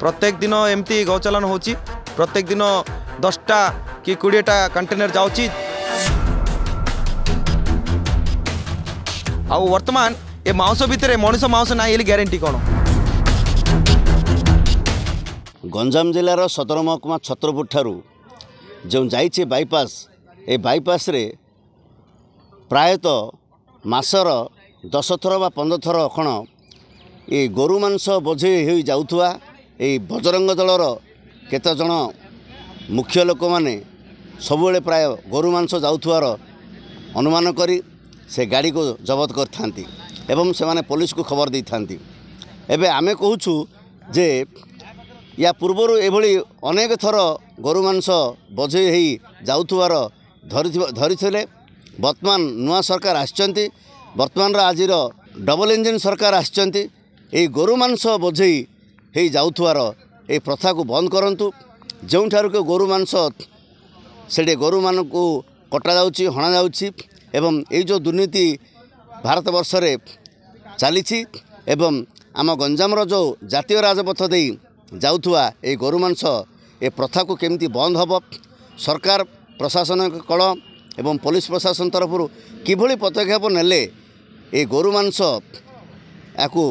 प्रत्येक दिन एमती गौचालन होची प्रत्येक दिन 10टा कि 20टा कंटेनर जाउची आ वर्तमान ए मांस भितर मनुष्य मांस ना ये ग्यारंटी कौन। गंजाम जिलार सदर महकुमा छत्रपुर ठारू जो जाइए बाईपास ए बाईपास रे प्रायतः मासर 10 थर बा 15 थर खण ये गोरु मांस बोझे हो जाउथुआ ए बजरंग दलर केते जण मुख्य लोक माने सबुले प्राय गोरु मांस जाउथुआर अनुमान करी से गाड़ी को जबत करथांती एवं से माने पुलिस को खबर दी थांती। एबे आमे कहूछु जे या पूर्वर एभली अनेक थर गोरु मांस बोझे हो जाउथुआर धरिथिले वर्तमान नुआ सरकार आछंती वर्तमान आजिर डबल इंजिन सरकार आछंती ए गोरु मांस बोझे हो जाउथुआर ए प्रथा को बंद करंतु जोंठार के गोरु मांस सेडे गोरु मान को कटा जाउची हणा जाउची एवं ये जो दुर्नीति भारत वर्ष रे चली एवं आम गंजामर जो जातीय राजपथ दे जाउथुआ ए गोरु मांस ए प्रथा को केमती बंद हब सरकार प्रशासन कल एवं पुलिस प्रशासन तरफ किभली पदक्षेप नेले ए गोरु मांस याकू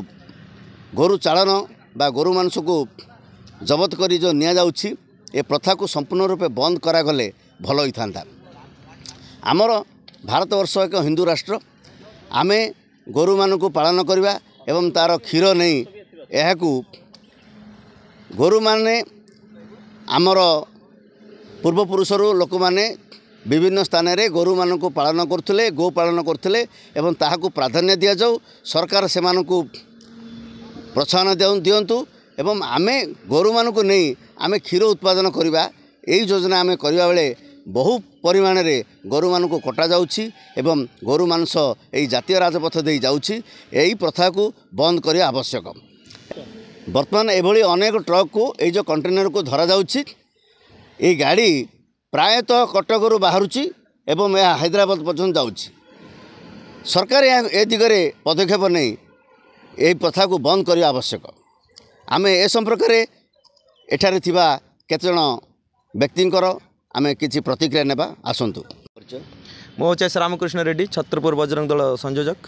गोरु चालन बा गोरु मांस को जबत करी जो निया जाउछि ए प्रथा को संपूर्ण रूपे बंद करागले भल होई थांता। आमर भारतवर्ष एक हिंदू राष्ट्र आमे गोरु मान को पालन करवा एवं तार क्षीर नहीं यह गोरु माने आमर पूर्वपुरुषर लोक माने विभिन्न स्थान रे गोरु मान को पालन करथुले गो पालन करथुले एवं ताहाकू प्राधान्य दिया जाऊ सरकार से मानकू प्रोत्साहन दियंतु एवं आमे गोरु मान को नहीं आमे क्षीर उत्पादन करवा यही योजना आमे करवा बेले बहु परिमाण रे गोरु मान को कटा जाउछि एवं गोरु मांस यही जातीय राजपथ दे जाउछि यही प्रथा को बंद करिया आवश्यक। वर्तमान एभली अनेक ट्रक को ये जो कंटेनर को धरा जाउछि ये गाड़ी प्रायतः कटकरू बाहरुछि एवं यह हैदराबाद पर्यंत जाउछि सरकार ए दिगरे पदक्षेप नहीं यही प्रथा को बंद करिया आवश्यक। आमे ए संपर्क रे एठारे थिबा केते जण व्यक्तिंकर आमे किछि प्रतिक्रिया नेबा आसंतु। मो चे रामकृष्ण रेड्डी छत्रपुर बजरंग दल संयोजक।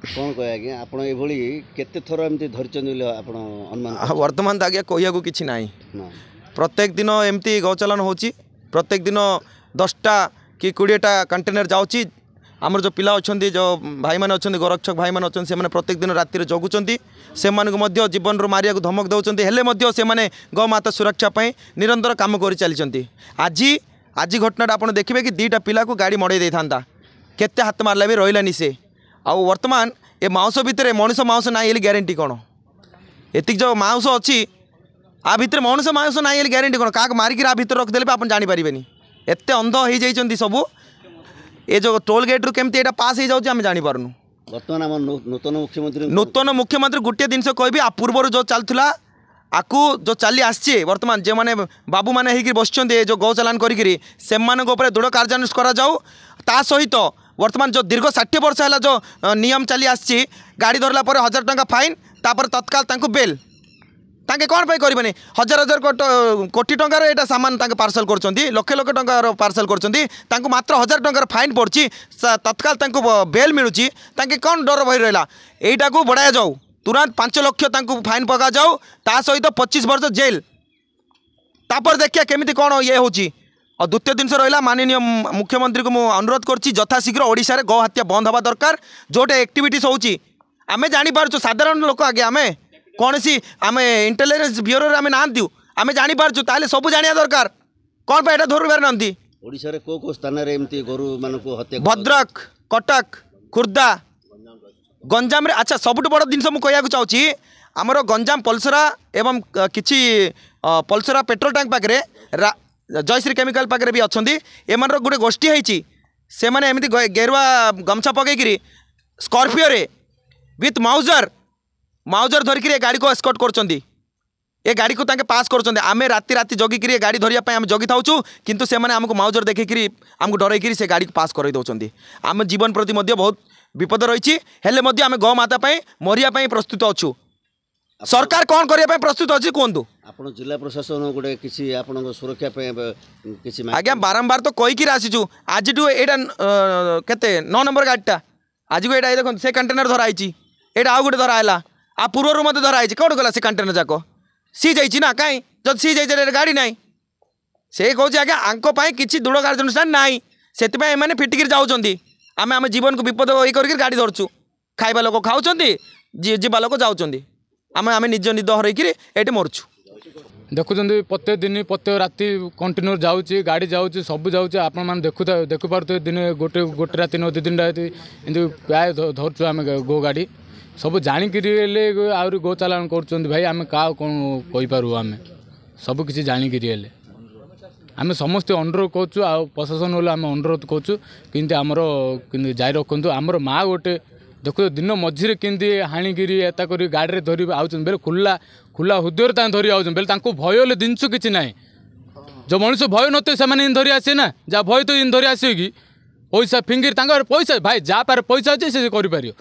कौन कहे आज्ञा आपण एभली केते थर एमती धरचंद आपण अनुमान वर्तमान आज्ञा कहिया को किछि नाही प्रत्येक दिन एमती गौचालन होची प्रत्येक दिन 10टा कि 20टा कंटेनर जाउची आमर जो पिला अच्छा जो भाई मैंने अच्छा गोरक्षक भाई मैंने अच्छा से प्रत्येक दिन राति जगुंट से जीवन रू मारिया धमक दौरान हेले से गौमाता सुरक्षापी निरंतर कम कर चली आज आज घटना आप देखिए कि 2टा पिला को गाड़ी मड़े था केते हाथ मारला भी रही से आउ वर्तमान ए मांस भितर मनुष्य मांस ना ये ग्यारंटी कौन एतिक जो मांस अच्छी आ भितर मनुष्य मांस ना ये ग्यारंटी कौन क्या मारिक आ भितर रखिदेले आप जानीपारे एत अंध हो जाइए सबू ये जो टोल गेट रु केमती एटा पास हो जाउछि हम जानि पारनु। वर्तमान हम नूतन मुख्यमंत्री गोटे जिनस कहबी आ पूर्वर जो चलथुला आकु जो चली आछे वर्तमान जे माने बाबू माने हेकि बसचंदे जो गौचालान करिकरी सेमानक ऊपर दृढ़ कार्यान्वयन करा जाऊ ता सहित वर्तमान जो दीर्घ 60 वर्ष है जो नियम चली आछी गाड़ी धरला पर 1000 टंका फाइन तापर तत्काल तांको बेल तांके कौन पे करें हजार हजार कोटी टंकार एटा सामान तांके पार्सल करछंती लक्ष लक्ष टंकार पार्सल करछंती तांको मात्र 1000 टंकार फाइन पड़ची तत्काल तांको बेल मिलुची तांके कौन डर भई रहला एटा को बढ़ाया जाऊ तुरंत 5 लाख तांको फाइन पका जाऊ ता सहित 25 वर्ष जेल तापर देखिया केमिति कौन ये होची। और द्वितीय जिनस रहा माननीय मुख्यमंत्री को मुझे अनुरोध करछि यथाशीघ्र ओडिशा रे गौ हत्या बंद हवा दरकार जोटे एक्टिविटीज होची आमे जानि पारछु साधारण लोक आगे आमे कौन सी आम इंटेलिजेंस ब्यूरो आम ना दिउ आम जापारछु ताले सब जानिया दरकार कौन पे धरू पार ना ओडिशा रे को स्थान रे एमती गोरु मान को हत्या भद्रक कटक खुर्दा गंजाम रे अच्छा सबुठ बड़ जिनस मु कहया चाहूँगी आमर गंजाम पल्सरा एवं किछि पल्सरा पेट्रोल टैंक पाखे जयश्री केमिकल पाखे भी अच्छा एम गोटे गोष्ठी होती से मैंने एमती गेरुआ गमछा पकईकि स्कॉर्पियो रे विथ माउजर धरिक गाड़ी को एस्कॉर्ट करछंती ए गाड़ी को तांके पास करछंती आमे राति राति जगिक गाड़ी धरिया पय हम जगी थाउछु किंतु से माने हमको माउजर देखिकरी हमको डरैकरी से गाड़ी को पास करई दउछंती आम जीवन प्रति मध्य बहुत विपद रही हेले मध्य आमे गौ माता पय मरिया पय प्रस्तुत अछु। सरकार कौन करने प्रस्तुत अच्छी कहतु ଆପଣ ଜିଲ୍ଲା ପ୍ରଶାସନ ଗୋଟେ କିଛି ଆପଣଙ୍କ ସୁରକ୍ଷା ପାଇଁ କିଛି आज्ञा बारंबार तो कहीकि आसीचु आज एटा केते 9 नंबर गाड़ीटा आज को ये देखो से कंटेनर धराई एटा आउ गोटे धराला आ पूर्वर मत धराई कौन गला से कंटेनर जाक सी जाइए ना कहीं जब सी जाइए गाड़ी ना से कहे आज्ञा आंक किसी दृढ़ कार्यानुष्ठान ना से फिटिकी जाऊँगी आम आम जीवन को विपद ये कर गाड़ी धरचु खाइबा लोक खाऊँ जीवा लोक जाऊँच आम आम निज निद हरईकि ये मरचु देखुं प्रत्येक दिन प्रत्येक राति कंटिन्यू जाऊँगी गाड़ी जाऊँगी सब जाऊँगी आपण देखुपे दिन गोटे गोटे राति न 2-3 राति एमती प्राय धरचु आम गो गाड़ी सब जाणिक आहरी गो चालान कर भाई आम क्या कौन कहीपर आम सबकि जाणिक आम समस्ते अनुरोध करूँ आ प्रशासन वाले आम अनुरोध करूँ कि आमर जारी रखु आमर माँ गोटे देखो दिन मझे केमती हाणिकी एता कर गाड़ी धरी आउन बेले खुला खुला हृदय धरी आउन बेले भय हेल्ले जिनस कि ना जो मनीष भय नते से धरी आसे ना जहाँ भय तो इन धरी आसे कि पैसा फिंगिर पैसा भाई जहाँ पारे पैसा अच्छे से कर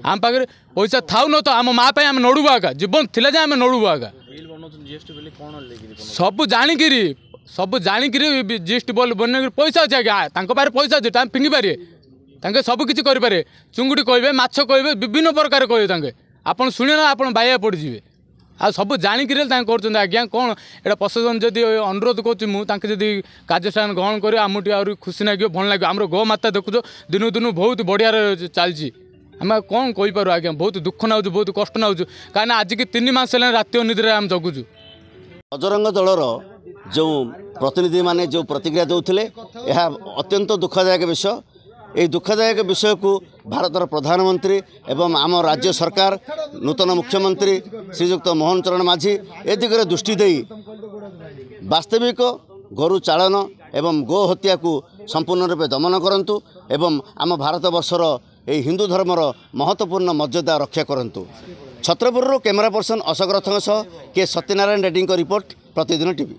आम पाखे पैसा थाउ न तो आम माँ आम नड़ू आगा जीवन थिला जे आम नड़ू आगा सब जाणिक जीएसटी बोल बन पैसा अच्छे आज्ञा पारे पैसा अच्छे फिंगी पारे तांके सब किसी करें चुंगुड़ी कहे माछ कहे विभिन्न प्रकार कहे आपन शुणे ना आप बाया पड़े आ सब जाणिक कर आज्ञा कौन एटा प्रशासन जदि अनुरोध करी कार्यानुष्ठान ग्रहण कर आमटी आ खुशी लगे भल लगे आम गो माता देखुच दिन दिन बहुत बढ़िया चलती आम कौन कहीपर आज्ञा बहुत दुख नाऊँ बहुत कष्ट नाऊँ कहीं आज की 3 मास है राति अनिद्रा आम जगुचु बजरंग दलर जो प्रतिनिधि माने जो प्रतिक्रिया देउथिले यह अत्यंत दुखदायक विषय এই দুঃখদায়ক বিষয়কু ভারতের প্রধানমন্ত্রী এবং আম রাজ্য সরকার নূতন মুখ্যমন্ত্রী শ্রীযুক্ত মোহন চরণ মাঝি এ দিগরে দৃষ্টি দেই বাস্তবিক গরু চালন এবং গো হত্যাকু সম্পূর্ণ রূপে দমন করন্তু এবং আম ভারতবর্ষর এই হিন্দু ধর্মর महत्वपूर्ण मर्यादा रक्षा करନ୍ତୁ छत्रपुर कैमरा पर्सन अशोक रथों सह के सत्यनारायण रेड्डी रिपोर्ट प्रतिदिन टीवी।